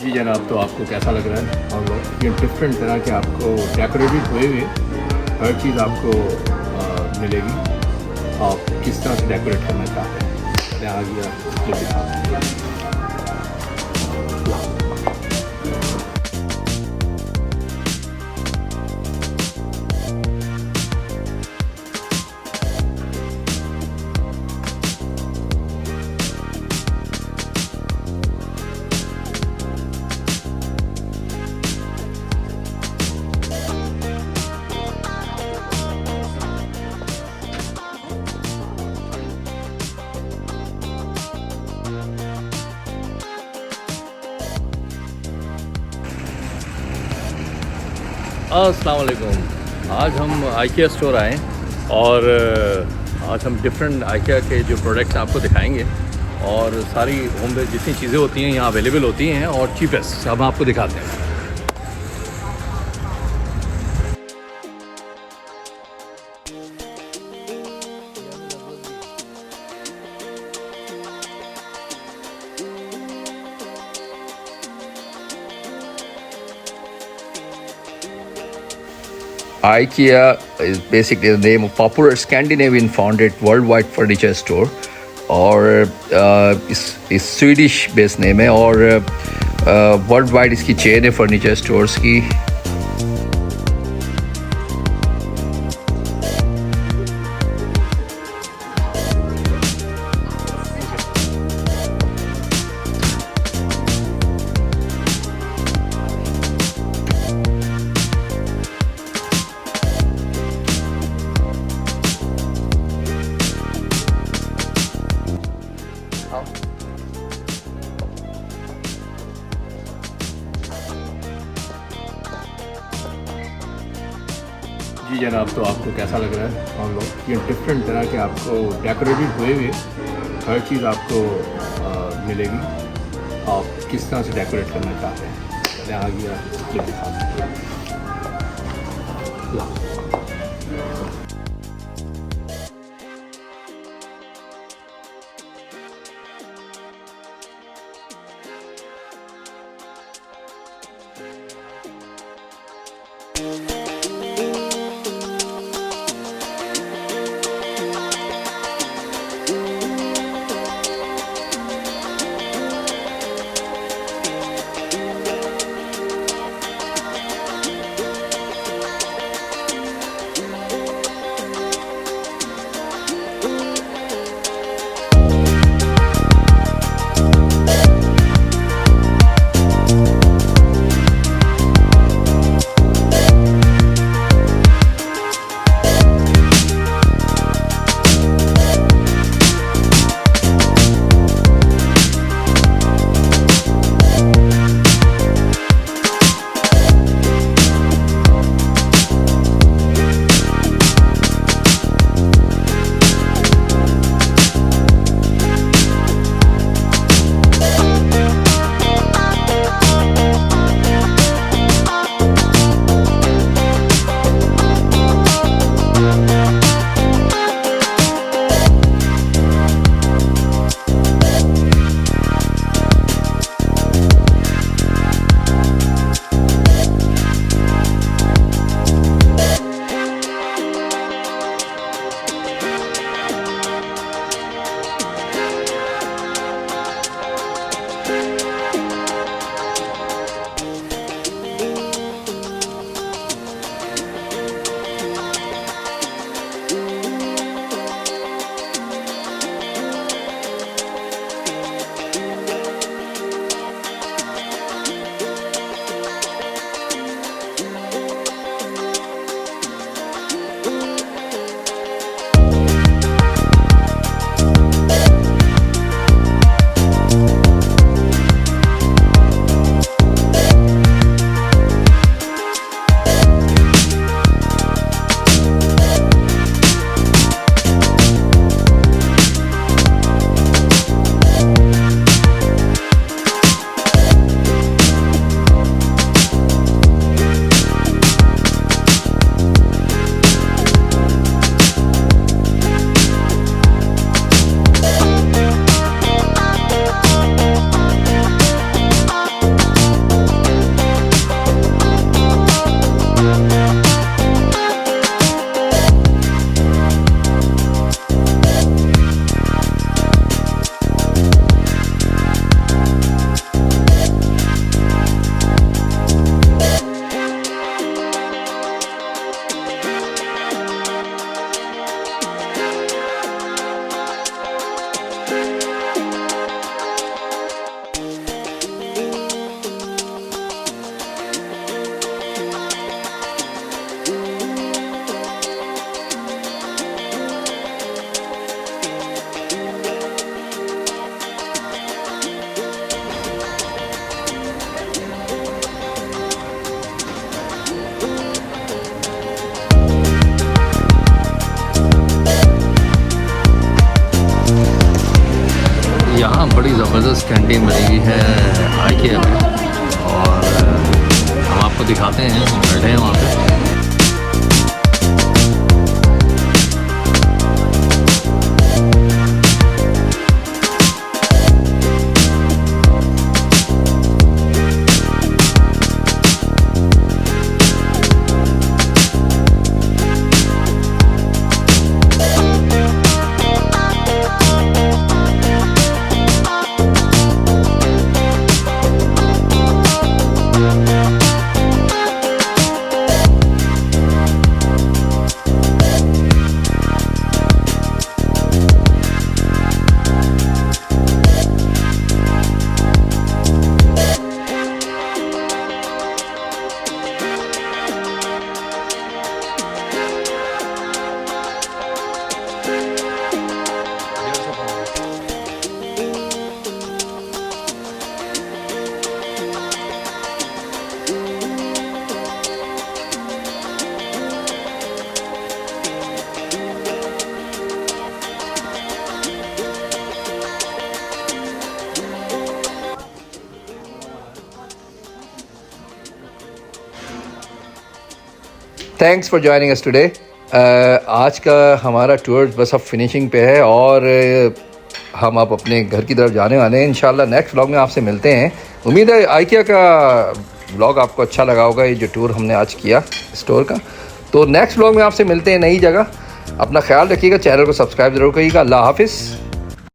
जी जनाब, तो आपको कैसा लग रहा है? हम लोग ये डिफरेंट तरह के आपको डेकोरेटिव हुए हुए हर चीज़ आपको मिलेगी। आप किस तरह से डेकोरेट करना चाहते हैं, मैं आ गया ये दिखाता हूँ। अस्सलाम वालेकुम। आज हम आईकिया स्टोर आए और आज हम डिफरेंट आईकिया के जो प्रोडक्ट्स आपको दिखाएंगे और सारी होम में जितनी चीज़ें होती हैं यहाँ अवेलेबल होती हैं और चीपेस्ट हम आपको दिखाते हैं। IKEA is basically the name of popular Scandinavian founded worldwide furniture store और इस स्वीडिश बेस्ड नेम है और वर्ल्ड इसकी चेन है फर्नीचर स्टोर्स की। जी जनाब, तो आपको कैसा लग रहा है? हम लोग ये डिफरेंट तरह के आपको डेकोरेटिव हुए हुए हर चीज़ आपको मिलेगी। आप किस तरह से डेकोरेट करना चाहते हैं, मैं आ गया ये दिखाता हूँ। बड़ी ज़बरदस्त कैंटीन बनी हुई है IKEA में, और हम आपको दिखाते हैं। हम बैठे हैं वहाँ पे। Thanks for joining us today. आज का हमारा टूर बस अब फिनिशिंग पे है और हम अब अपने घर की तरफ जाने वाले हैं। इंशाल्लाह नेक्स्ट व्लॉग में आपसे मिलते हैं। उम्मीद है IKEA का व्लॉग आपको अच्छा लगा होगा, ये जो टूर हमने आज किया स्टोर का। तो नेक्स्ट व्लॉग में आपसे मिलते हैं नई जगह। अपना ख्याल रखिएगा, चैनल को सब्सक्राइब ज़रूर करिएगा। अल्लाह हाफिज़।